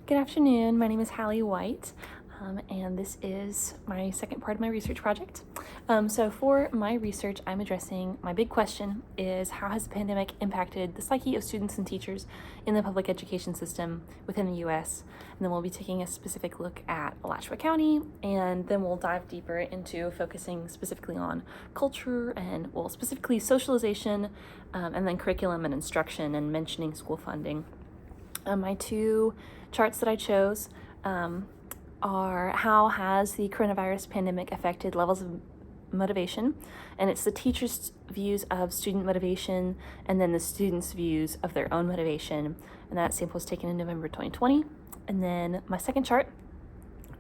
Good afternoon. My name is Halle White, and this is my second part of my research project. So for my research, I'm addressing my big question is how has the pandemic impacted the psyche of students and teachers in the public education system within the U.S.? And then we'll be taking a specific look at Alachua County, and then we'll dive deeper into focusing specifically on culture and, well, specifically socialization, and then curriculum and instruction and mentioning school funding. My two charts that I chose are how has the coronavirus pandemic affected levels of motivation, and it's the teachers' views of student motivation and then the students' views of their own motivation, and that sample was taken in November 2020. And then my second chart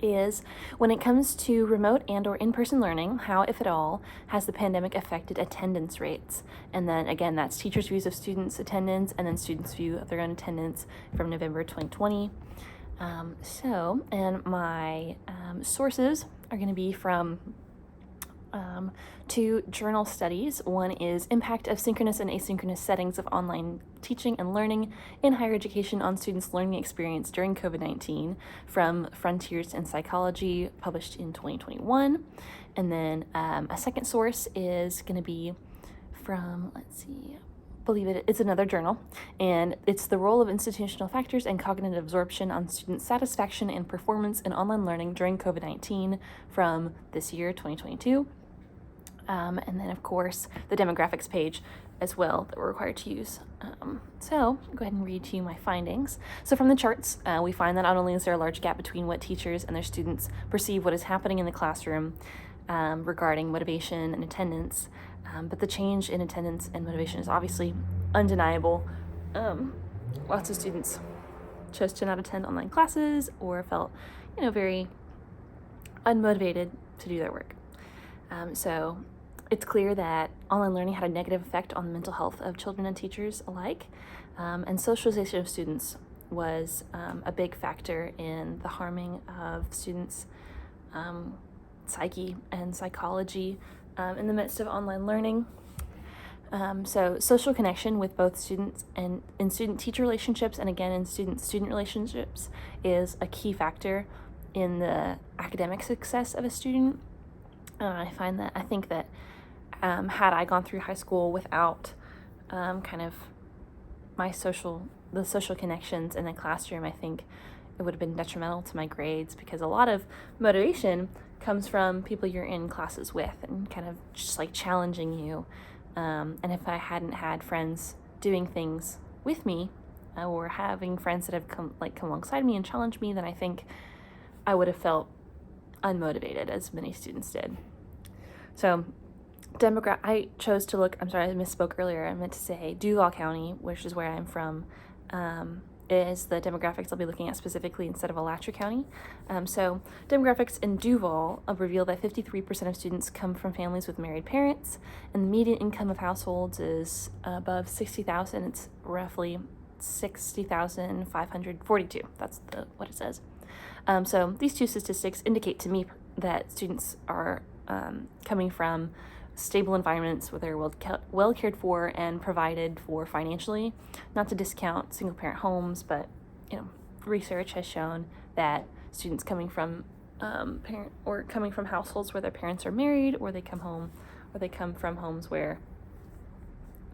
is when it comes to remote and or in-person learning, how, if at all, has the pandemic affected attendance rates? And then again, that's teachers' views of students' attendance and then students' view of their own attendance from November 2020. And my sources are going to be from two journal studies. One is Impact of Synchronous and Asynchronous Settings of Online Teaching and Learning in Higher Education on Students' Learning Experience During COVID-19 from Frontiers in Psychology, published in 2021. And then a second source is going to be from, it's another journal, and it's The Role of Institutional Factors and Cognitive Absorption on Student Satisfaction and Performance in Online Learning During COVID-19 from this year, 2022. And then, of course, the demographics page as well that we're required to use. So I'll go ahead and read to you my findings. So from the charts, we find that not only is there a large gap between what teachers and their students perceive what is happening in the classroom regarding motivation and attendance, but the change in attendance and motivation is obviously undeniable. Lots of students chose to not attend online classes or felt, very unmotivated to do their work. So it's clear that online learning had a negative effect on the mental health of children and teachers alike, and socialization of students was a big factor in the harming of students' psyche and psychology in the midst of online learning. So social connection with both students and in student-teacher relationships and again in student-student relationships is a key factor in the academic success of a student. I think that had I gone through high school without the social connections in the classroom, I think it would have been detrimental to my grades because a lot of motivation comes from people you're in classes with and kind of just like challenging you. And if I hadn't had friends doing things with me or having friends that have come alongside me and challenged me, then I think I would have felt unmotivated, as many students did. So I chose to look, I misspoke earlier. I meant to say Duval County, which is where I'm from, is the demographics I'll be looking at specifically instead of Alachua County. So demographics in Duval reveal that 53% of students come from families with married parents, and the median income of households is above $60,000. It's roughly $60,542. That's what it says. So these two statistics indicate to me that students are coming from stable environments where they're well cared for and provided for financially. Not to discount single parent homes, but research has shown that students coming from coming from households where their parents are married, or they come from homes where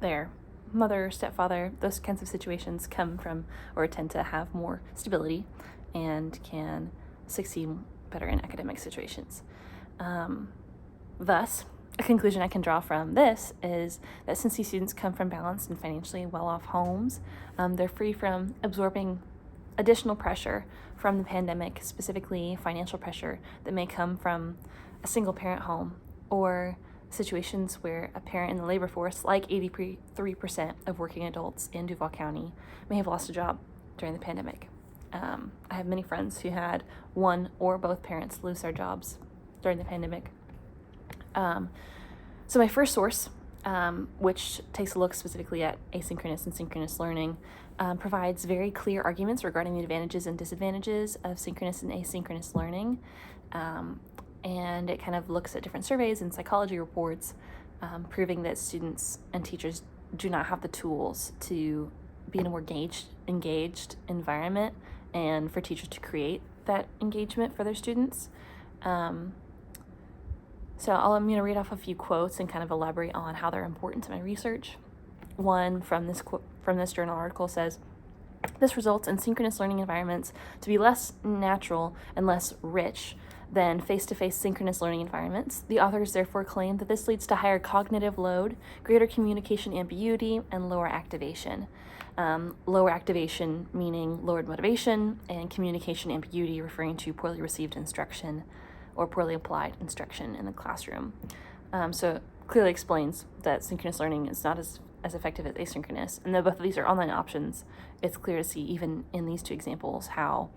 their mother, stepfather, those kinds of situations come from or tend to have more stability and can succeed better in academic situations. Thus, a conclusion I can draw from this is that since these students come from balanced and financially well-off homes, they're free from absorbing additional pressure from the pandemic, specifically financial pressure that may come from a single-parent home or situations where a parent in the labor force, like 83% of working adults in Duval County, may have lost a job during the pandemic. I have many friends who had one or both parents lose their jobs during the pandemic. So my first source, which takes a look specifically at asynchronous and synchronous learning, provides very clear arguments regarding the advantages and disadvantages of synchronous and asynchronous learning. And it kind of looks at different surveys and psychology reports, proving that students and teachers do not have the tools to be in a more engaged environment and for teachers to create that engagement for their students. I'm going to read off a few quotes and kind of elaborate on how they're important to my research. One from this journal article says, "This results in synchronous learning environments to be less natural and less rich than face-to-face synchronous learning environments. The authors therefore claim that this leads to higher cognitive load, greater communication ambiguity, and lower activation." Lower activation meaning lowered motivation, and communication ambiguity referring to poorly received instruction or poorly applied instruction in the classroom. So it clearly explains that synchronous learning is not as effective as asynchronous. And though both of these are online options, it's clear to see even in these two examples how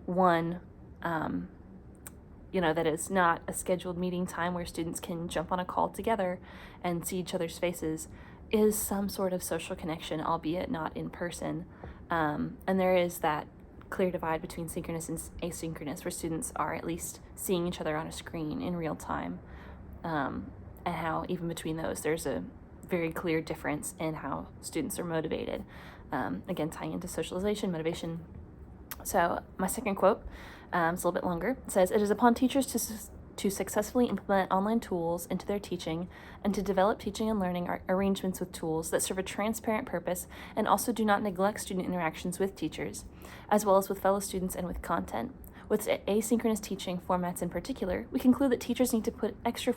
one, that is not a scheduled meeting time where students can jump on a call together and see each other's faces, is some sort of social connection, albeit not in person. And there is that clear divide between synchronous and asynchronous, where students are at least seeing each other on a screen in real time, and how even between those there's a very clear difference in how students are motivated. Again, tying into socialization, motivation. So my second quote, it's a little bit longer. It says, "It is upon teachers to successfully implement online tools into their teaching and to develop teaching and learning arrangements with tools that serve a transparent purpose and also do not neglect student interactions with teachers, as well as with fellow students and with content. With asynchronous teaching formats in particular, we conclude that teachers need to put extra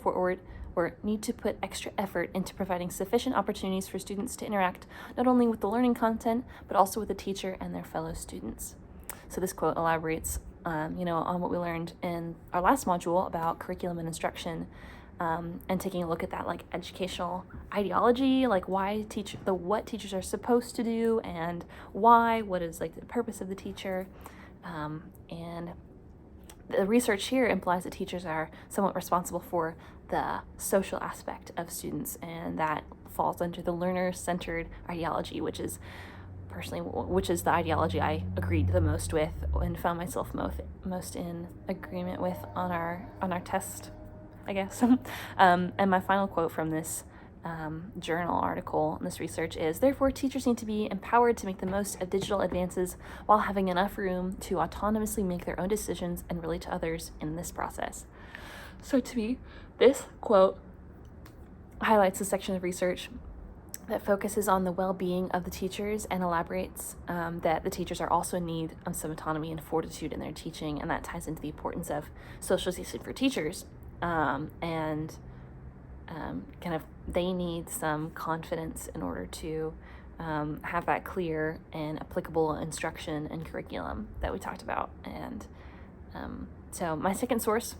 effort into providing sufficient opportunities for students to interact not only with the learning content, but also with the teacher and their fellow students." So this quote elaborates on what we learned in our last module about curriculum and instruction, and taking a look at that like educational ideology, like what teachers are supposed to do and what is like the purpose of the teacher. And the research here implies that teachers are somewhat responsible for the social aspect of students, and that falls under the learner-centered ideology, which is the ideology I agreed the most with and found myself most in agreement with on our test, I guess. And my final quote from this journal article and this research is, "Therefore, teachers need to be empowered to make the most of digital advances while having enough room to autonomously make their own decisions and relate to others in this process." So to me, this quote highlights a section of research that focuses on the well-being of the teachers and elaborates that the teachers are also in need of some autonomy and fortitude in their teaching, and that ties into the importance of socialization for teachers, and kind of they need some confidence in order to have that clear and applicable instruction and curriculum that we talked about. And so my second source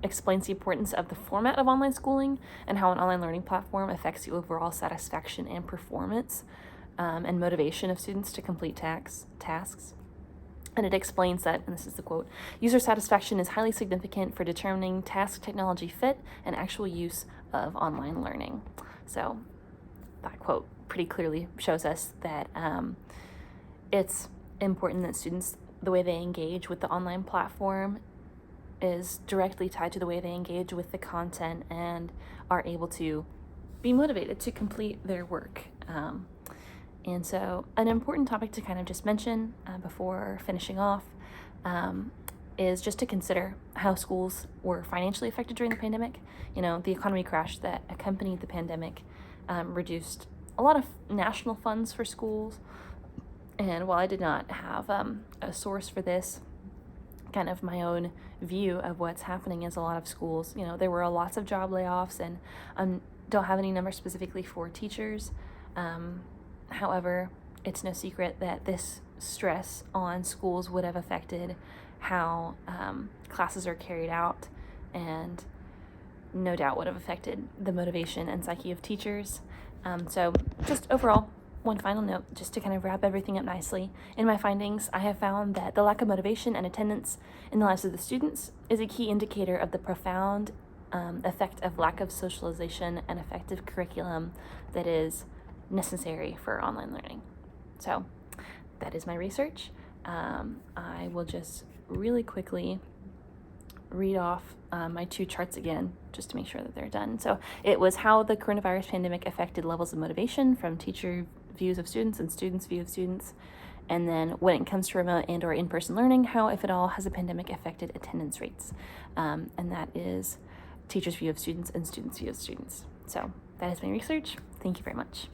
explains the importance of the format of online schooling and how an online learning platform affects the overall satisfaction and performance and motivation of students to complete tasks. And it explains that, and this is the quote, "User satisfaction is highly significant for determining task technology fit and actual use of online learning." So that quote pretty clearly shows us that it's important that students, the way they engage with the online platform is directly tied to the way they engage with the content and are able to be motivated to complete their work. And so an important topic to kind of just mention before finishing off is just to consider how schools were financially affected during the pandemic. The economy crash that accompanied the pandemic reduced a lot of national funds for schools. And while I did not have a source for this, kind of my own view of what's happening is a lot of schools, there were lots of job layoffs, and I don't have any numbers specifically for teachers. However, it's no secret that this stress on schools would have affected how classes are carried out, and no doubt would have affected the motivation and psyche of teachers. So just overall, one final note, just to kind of wrap everything up nicely. In my findings, I have found that the lack of motivation and attendance in the lives of the students is a key indicator of the profound effect of lack of socialization and effective curriculum that is necessary for online learning. So that is my research. I will just really quickly read off my two charts again, just to make sure that they're done. So it was how the coronavirus pandemic affected levels of motivation from teacher views of students and students' view of students. And then when it comes to remote and or in-person learning, how, if at all, has the pandemic affected attendance rates? And that is teachers' view of students and students' view of students. So that is my research. Thank you very much.